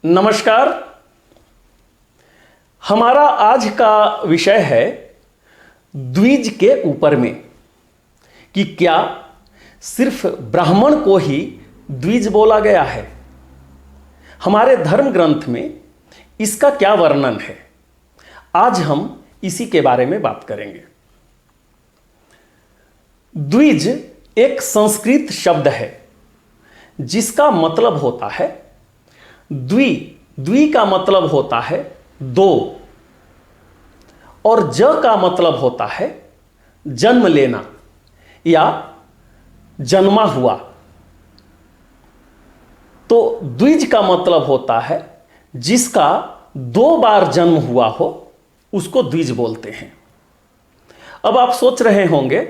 नमस्कार। हमारा आज का विषय है द्विज के ऊपर में कि क्या सिर्फ ब्राह्मण को ही द्विज बोला गया है। हमारे धर्म ग्रंथ में इसका क्या वर्णन है, आज हम इसी के बारे में बात करेंगे। द्विज एक संस्कृत शब्द है जिसका मतलब होता है द्वि का मतलब होता है दो, और ज का मतलब होता है जन्म लेना या जन्मा हुआ। तो द्विज का मतलब होता है जिसका दो बार जन्म हुआ हो, उसको द्विज बोलते हैं। अब आप सोच रहे होंगे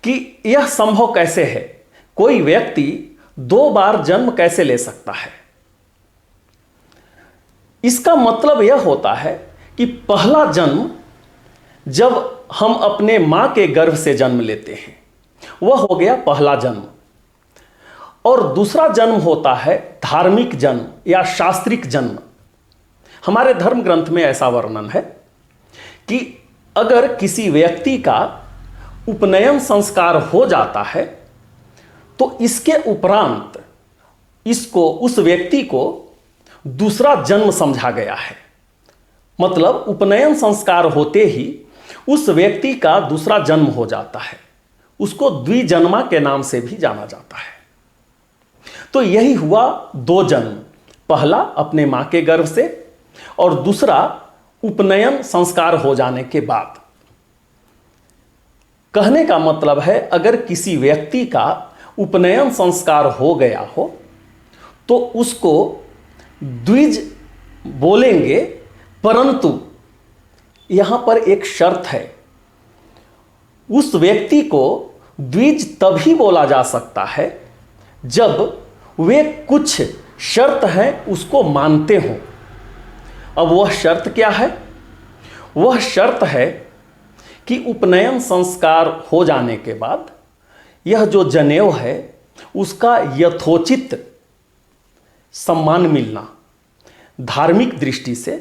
कि यह संभव कैसे है, कोई व्यक्ति दो बार जन्म कैसे ले सकता है। इसका मतलब यह होता है कि पहला जन्म जब हम अपने मां के गर्भ से जन्म लेते हैं वह हो गया पहला जन्म, और दूसरा जन्म होता है धार्मिक जन्म या शास्त्रिक जन्म। हमारे धर्म ग्रंथ में ऐसा वर्णन है कि अगर किसी व्यक्ति का उपनयन संस्कार हो जाता है तो इसके उपरांत उस व्यक्ति को दूसरा जन्म समझा गया है। मतलब उपनयन संस्कार होते ही उस व्यक्ति का दूसरा जन्म हो जाता है, उसको द्विजन्मा के नाम से भी जाना जाता है। तो यही हुआ दो जन्म, पहला अपने मां के गर्भ से और दूसरा उपनयन संस्कार हो जाने के बाद। कहने का मतलब है अगर किसी व्यक्ति का उपनयन संस्कार हो गया हो तो उसको द्विज बोलेंगे, परंतु यहां पर एक शर्त है। उस व्यक्ति को द्विज तभी बोला जा सकता है जब वे कुछ शर्त हैं उसको मानते हों। अब वह शर्त क्या है? वह शर्त है कि उपनयन संस्कार हो जाने के बाद यह जो जनेऊ है उसका यथोचित सम्मान मिलना, धार्मिक दृष्टि से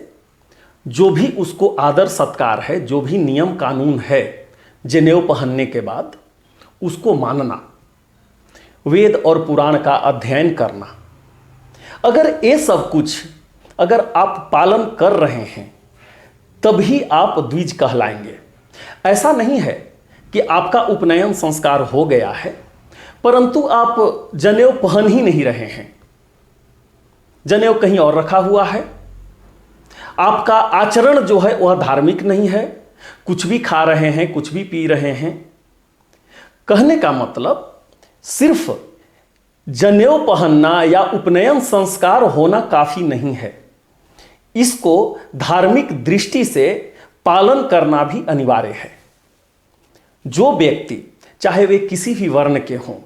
जो भी उसको आदर सत्कार है, जो भी नियम कानून है जनेऊ पहनने के बाद उसको मानना, वेद और पुराण का अध्ययन करना। अगर ये सब कुछ अगर आप पालन कर रहे हैं तभी आप द्विज कहलाएंगे। ऐसा नहीं है कि आपका उपनयन संस्कार हो गया है परंतु आप जनेऊ पहन ही नहीं रहे हैं, जनेऊ कहीं और रखा हुआ है, आपका आचरण जो है वह धार्मिक नहीं है, कुछ भी खा रहे हैं, कुछ भी पी रहे हैं। कहने का मतलब सिर्फ जनेऊ पहनना या उपनयन संस्कार होना काफी नहीं है, इसको धार्मिक दृष्टि से पालन करना भी अनिवार्य है। जो व्यक्ति चाहे वे किसी भी वर्ण के हों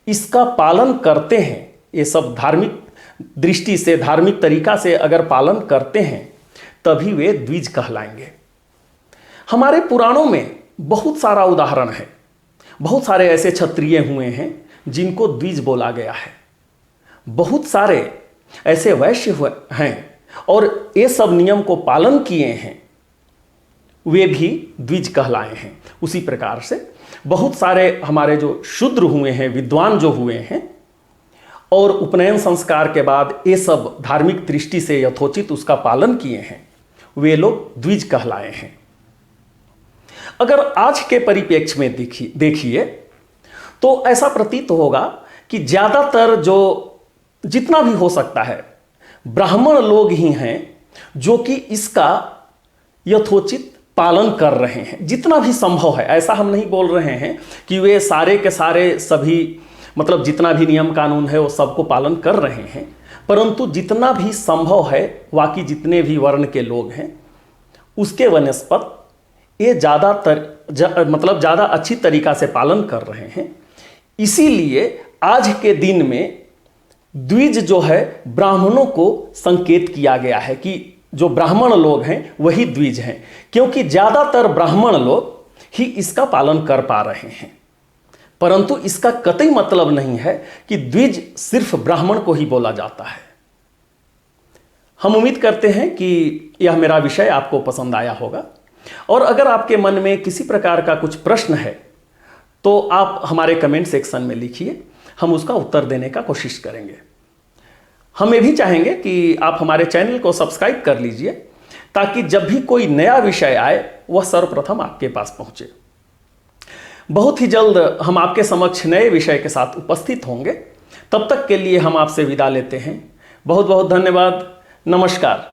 इसका पालन करते हैं, ये सब धार्मिक दृष्टि से धार्मिक तरीका से अगर पालन करते हैं तभी वे द्विज कहलाएंगे। हमारे पुराणों में बहुत सारा उदाहरण है, बहुत सारे ऐसे क्षत्रिय हुए हैं जिनको द्विज बोला गया है, बहुत सारे ऐसे वैश्य हैं और ये सब नियम को पालन किए हैं, वे भी द्विज कहलाए हैं। उसी प्रकार से बहुत सारे हमारे जो शूद्र हुए हैं, विद्वान जो हुए हैं और उपनयन संस्कार के बाद ये सब धार्मिक दृष्टि से यथोचित उसका पालन किए हैं, वे लोग द्विज कहलाए हैं। अगर आज के परिप्रेक्ष्य में देखिए तो ऐसा प्रतीत होगा कि ज़्यादातर जो जितना भी हो सकता है ब्राह्मण लोग ही हैं जो कि इसका यथोचित पालन कर रहे हैं, जितना भी संभव है। ऐसा हम नहीं बोल रहे हैं कि वे सारे के सारे सभी मतलब जितना भी नियम कानून है वो सबको पालन कर रहे हैं, परंतु जितना भी संभव है बाकी जितने भी वर्ण के लोग हैं उसके वनस्पत ये ज़्यादा अच्छी तरीका से पालन कर रहे हैं। इसीलिए आज के दिन में द्विज जो है ब्राह्मणों को संकेत किया गया है कि जो ब्राह्मण लोग हैं वही द्विज हैं, क्योंकि ज़्यादातर ब्राह्मण लोग ही इसका पालन कर पा रहे हैं। परंतु इसका कतई मतलब नहीं है कि द्विज सिर्फ ब्राह्मण को ही बोला जाता है। हम उम्मीद करते हैं कि यह मेरा विषय आपको पसंद आया होगा, और अगर आपके मन में किसी प्रकार का कुछ प्रश्न है तो आप हमारे कमेंट सेक्शन में लिखिए, हम उसका उत्तर देने का कोशिश करेंगे। हम ये भी चाहेंगे कि आप हमारे चैनल को सब्सक्राइब कर लीजिए, ताकि जब भी कोई नया विषय आए वह सर्वप्रथम आपके पास पहुंचे। बहुत ही जल्द हम आपके समक्ष नए विषय के साथ उपस्थित होंगे। तब तक के लिए हम आपसे विदा लेते हैं। बहुत बहुत धन्यवाद। नमस्कार।